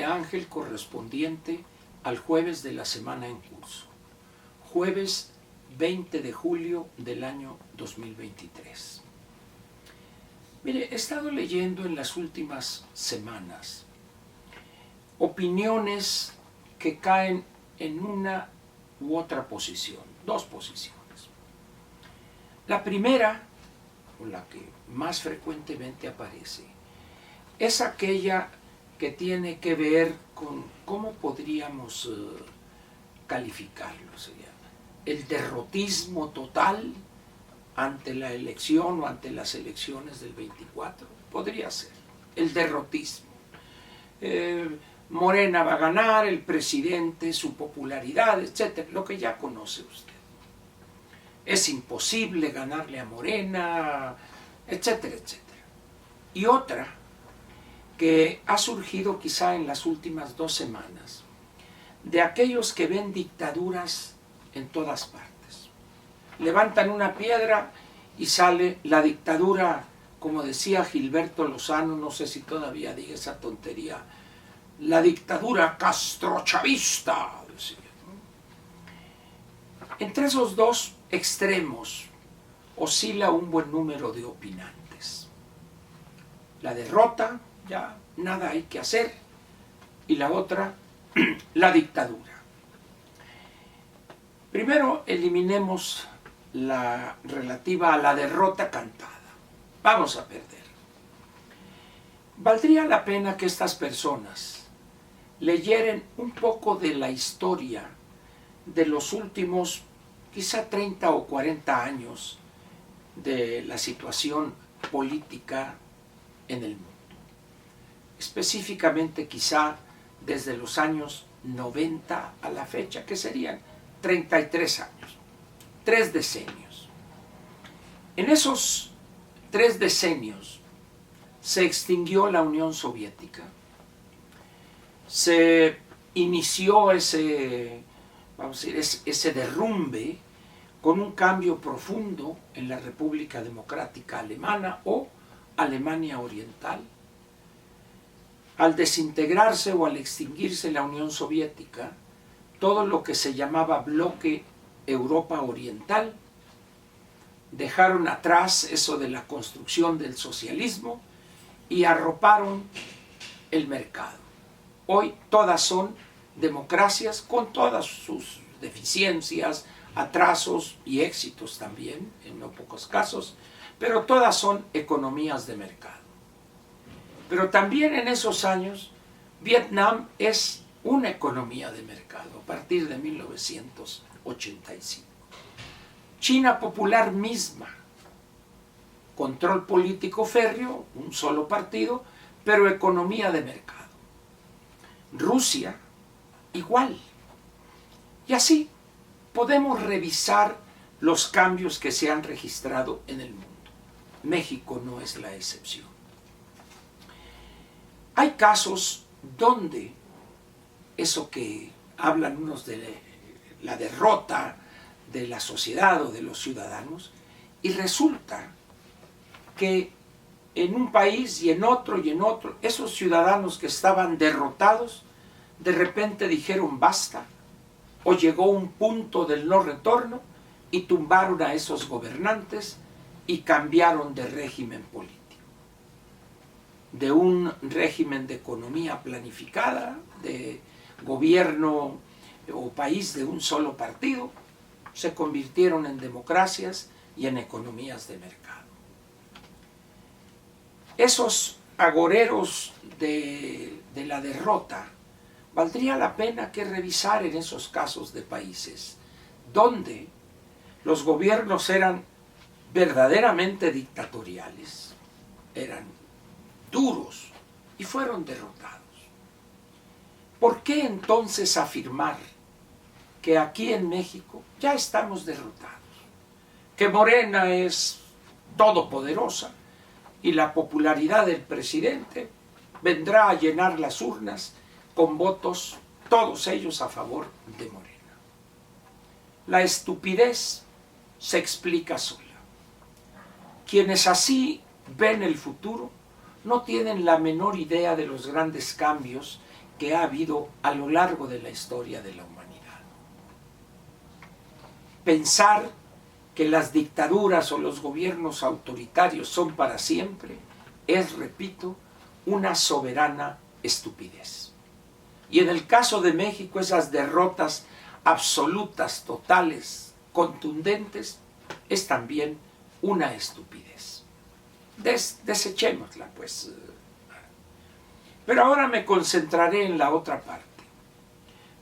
Ángel correspondiente al jueves de la semana en curso, jueves 20 de julio del año 2023. Mire, he estado leyendo en las últimas semanas opiniones que caen en una u otra posición, dos posiciones. La primera, o la que más frecuentemente aparece, es aquella que tiene que ver con cómo podríamos calificarlo, sería el derrotismo total ante la elección o ante las elecciones del 24, podría ser el derrotismo. Morena va a ganar, el presidente, su popularidad, etcétera, lo que ya conoce usted. Es imposible ganarle a Morena, etcétera, etcétera. Y otra que ha surgido quizá en las últimas 2 semanas, de aquellos que ven dictaduras en todas partes. Levantan una piedra y sale la dictadura, como decía Gilberto Lozano, no sé si todavía diga esa tontería, la dictadura castrochavista. Entre esos dos extremos oscila un buen número de opinantes. La derrota, ya nada hay que hacer, y la otra, la dictadura. Primero eliminemos la relativa a la derrota cantada. Vamos a perder. Valdría la pena que estas personas leyeran un poco de la historia de los últimos quizá 30 o 40 años de la situación política en el mundo. Específicamente quizá desde los años 90 a la fecha, que serían 33 años, 3 decenios. En esos 3 decenios se extinguió la Unión Soviética, se inició ese derrumbe con un cambio profundo en la República Democrática Alemana o Alemania Oriental. Al desintegrarse o al extinguirse la Unión Soviética, todo lo que se llamaba bloque Europa Oriental, dejaron atrás eso de la construcción del socialismo y arroparon el mercado. Hoy todas son democracias con todas sus deficiencias, atrasos y éxitos también, en no pocos casos, pero todas son economías de mercado. Pero también en esos años, Vietnam es una economía de mercado a partir de 1985. China popular misma, control político férreo, un solo partido, pero economía de mercado. Rusia, igual. Y así podemos revisar los cambios que se han registrado en el mundo. México no es la excepción. Hay casos donde eso que hablan unos de la derrota de la sociedad o de los ciudadanos, y resulta que en un país y en otro, esos ciudadanos que estaban derrotados, de repente dijeron basta, o llegó un punto del no retorno y tumbaron a esos gobernantes y cambiaron de régimen político. De un régimen de economía planificada, de gobierno o país de un solo partido, se convirtieron en democracias y en economías de mercado. Esos agoreros de la derrota, valdría la pena que revisar en esos casos de países donde los gobiernos eran verdaderamente dictatoriales, eran duros y fueron derrotados. ¿Por qué entonces afirmar que aquí en México ya estamos derrotados? Que Morena es todopoderosa y la popularidad del presidente vendrá a llenar las urnas con votos, todos ellos a favor de Morena. La estupidez se explica sola. Quienes así ven el futuro no tienen la menor idea de los grandes cambios que ha habido a lo largo de la historia de la humanidad. Pensar que las dictaduras o los gobiernos autoritarios son para siempre es, repito, una soberana estupidez. Y en el caso de México, esas derrotas absolutas, totales, contundentes, es también una estupidez. Desechémosla, pues. Pero ahora me concentraré en la otra parte.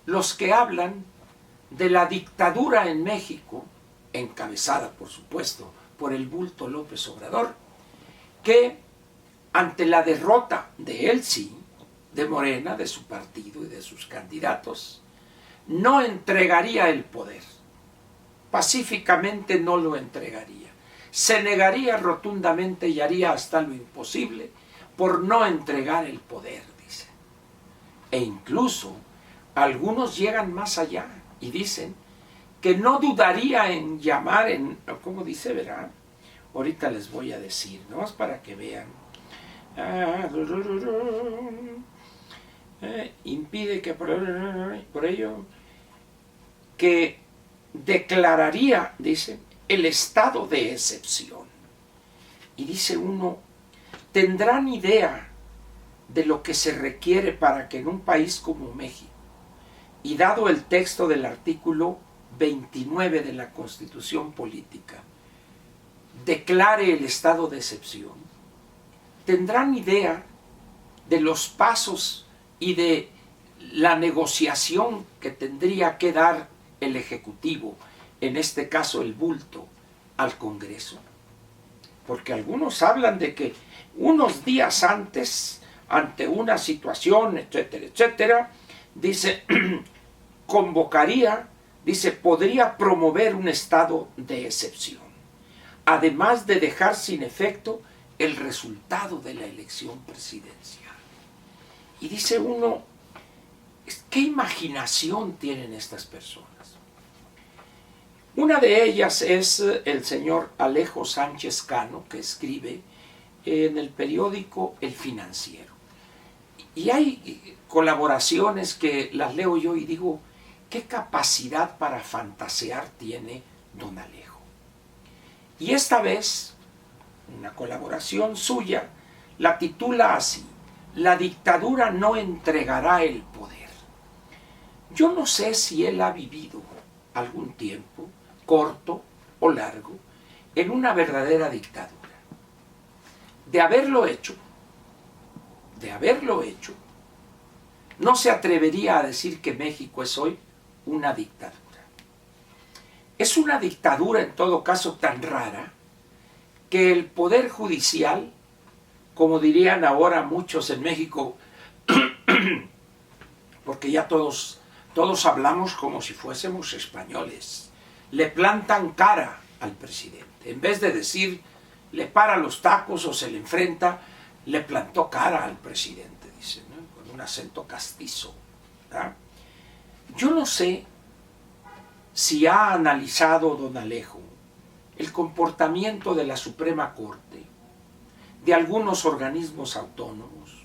Los que hablan de la dictadura en México, encabezada, por supuesto, por el bulto López Obrador, que ante la derrota de él sí, de Morena, de su partido y de sus candidatos, no entregaría el poder. Pacíficamente no lo entregaría. Se negaría rotundamente y haría hasta lo imposible por no entregar el poder, dicen. E incluso algunos llegan más allá y dicen que no dudaría en llamar en, ¿cómo dice? Verá, ahorita les voy a decir, ¿no? Es para que vean. Impide que por ello que declararía, dice, el estado de excepción. Y dice uno, ¿tendrán idea de lo que se requiere para que en un país como México, y dado el texto del artículo 29 de la Constitución Política, declare el estado de excepción? ¿Tendrán idea de los pasos y de la negociación que tendría que dar el Ejecutivo, en este caso el bulto, al Congreso? Porque algunos hablan de que unos días antes, ante una situación, etcétera, etcétera, dice, convocaría, dice, podría promover un estado de excepción, además de dejar sin efecto el resultado de la elección presidencial. Y dice uno, ¿qué imaginación tienen estas personas? Una de ellas es el señor Alejo Sánchez Cano, que escribe en el periódico El Financiero. Y hay colaboraciones que las leo yo y digo, ¿qué capacidad para fantasear tiene don Alejo? Y esta vez, una colaboración suya, la titula así: La dictadura no entregará el poder. Yo no sé si él ha vivido algún tiempo, corto o largo, en una verdadera dictadura. De haberlo hecho, no se atrevería a decir que México es hoy una dictadura. Es una dictadura, en todo caso, tan rara que el Poder Judicial, como dirían ahora muchos en México, porque ya todos hablamos como si fuésemos españoles, le plantan cara al presidente. En vez de decir, le para los tacos o se le enfrenta, le plantó cara al presidente, dice, ¿no? Con un acento castizo, ¿verdad? Yo no sé si ha analizado don Alejo el comportamiento de la Suprema Corte, de algunos organismos autónomos,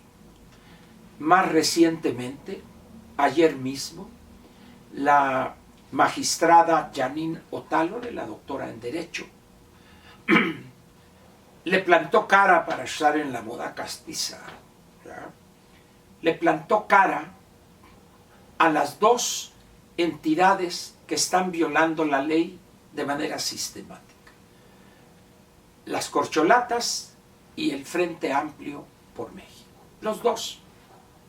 más recientemente, ayer mismo, la magistrada Janine Otálora, la doctora en Derecho, le plantó cara, para estar en la moda castiza, ¿verdad? Le plantó cara a las dos entidades que están violando la ley de manera sistemática: las corcholatas y el Frente Amplio por México. Los dos,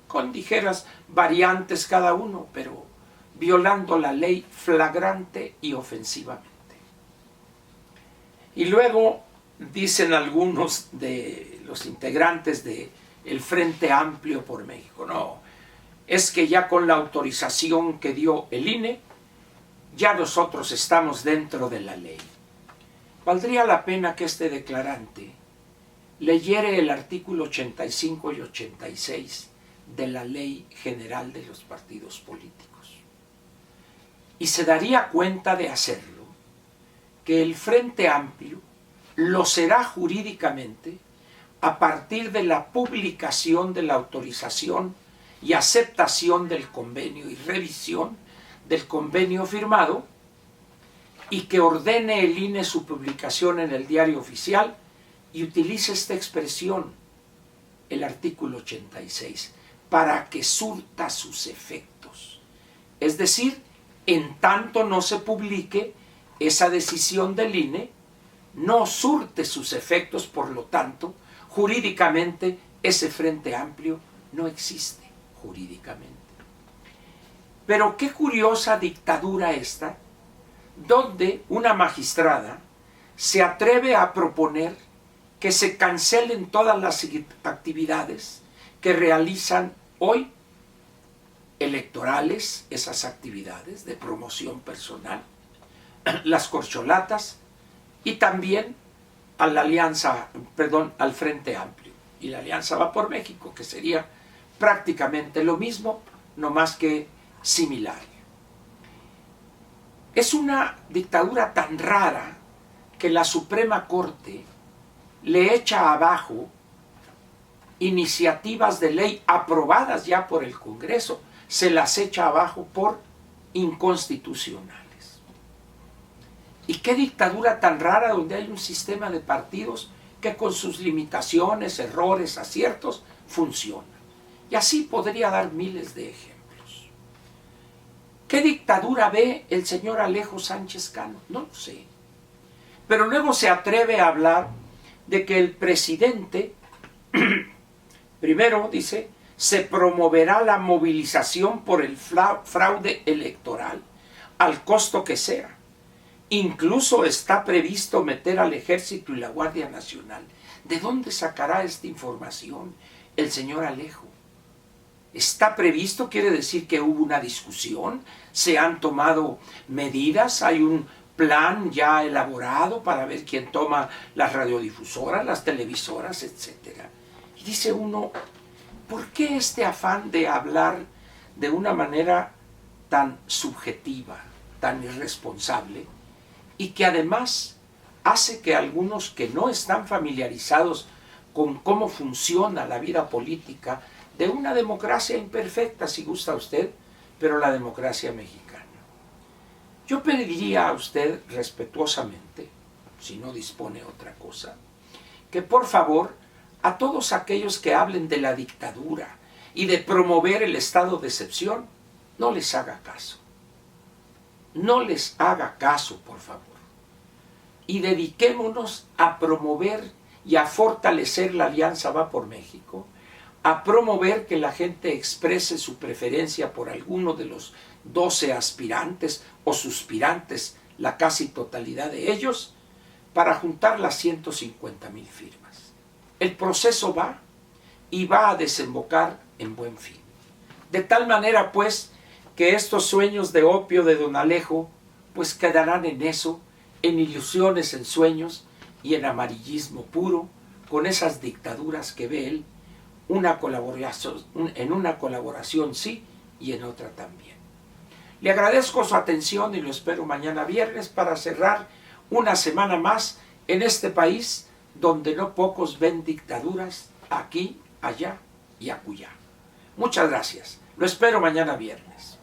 con ligeras variantes cada uno, pero violando la ley flagrante y ofensivamente. Y luego dicen algunos de los integrantes del Frente Amplio por México, no, es que ya con la autorización que dio el INE, ya nosotros estamos dentro de la ley. Valdría la pena que este declarante leyera el artículo 85 y 86 de la Ley General de los Partidos Políticos. Y se daría cuenta, de hacerlo, que el Frente Amplio lo será jurídicamente a partir de la publicación de la autorización y aceptación del convenio y revisión del convenio firmado, y que ordene el INE su publicación en el Diario Oficial y utilice esta expresión, el artículo 86, para que surta sus efectos. Es decir, en tanto no se publique esa decisión del INE, no surte sus efectos, por lo tanto, jurídicamente ese Frente Amplio no existe jurídicamente. Pero qué curiosa dictadura esta, donde una magistrada se atreve a proponer que se cancelen todas las actividades que realizan hoy electorales, esas actividades de promoción personal, las corcholatas, y también a la al Frente Amplio. Y la Alianza Va por México, que sería prácticamente lo mismo, no más que similar. Es una dictadura tan rara que la Suprema Corte le echa abajo iniciativas de ley aprobadas ya por el Congreso, se las echa abajo por inconstitucionales. ¿Y qué dictadura tan rara donde hay un sistema de partidos que con sus limitaciones, errores, aciertos, funciona? Y así podría dar miles de ejemplos. ¿Qué dictadura ve el señor Alejo Sánchez Cano? No lo sé. Pero luego se atreve a hablar de que el presidente, primero dice, se promoverá la movilización por el fraude electoral, al costo que sea. Incluso está previsto meter al Ejército y la Guardia Nacional. ¿De dónde sacará esta información el señor Alejo? ¿Está previsto? Quiere decir que hubo una discusión, se han tomado medidas, hay un plan ya elaborado para ver quién toma las radiodifusoras, las televisoras, etc. Y dice uno, ¿por qué este afán de hablar de una manera tan subjetiva, tan irresponsable, y que además hace que algunos que no están familiarizados con cómo funciona la vida política de una democracia imperfecta, si gusta usted, pero la democracia mexicana? Yo pediría a usted respetuosamente, si no dispone otra cosa, que por favor a todos aquellos que hablen de la dictadura y de promover el estado de excepción, no les haga caso. No les haga caso, por favor. Y dediquémonos a promover y a fortalecer la Alianza Va por México, a promover que la gente exprese su preferencia por alguno de los 12 aspirantes o suspirantes, la casi totalidad de ellos, para juntar las 150,000 firmas. El proceso va y va a desembocar en buen fin. De tal manera, pues, que estos sueños de opio de don Alejo, pues quedarán en eso, en ilusiones, en sueños y en amarillismo puro, con esas dictaduras que ve él, en una colaboración sí y en otra también. Le agradezco su atención y lo espero mañana viernes para cerrar una semana más en este país donde no pocos ven dictaduras aquí, allá y acullá. Muchas gracias. Lo espero mañana viernes.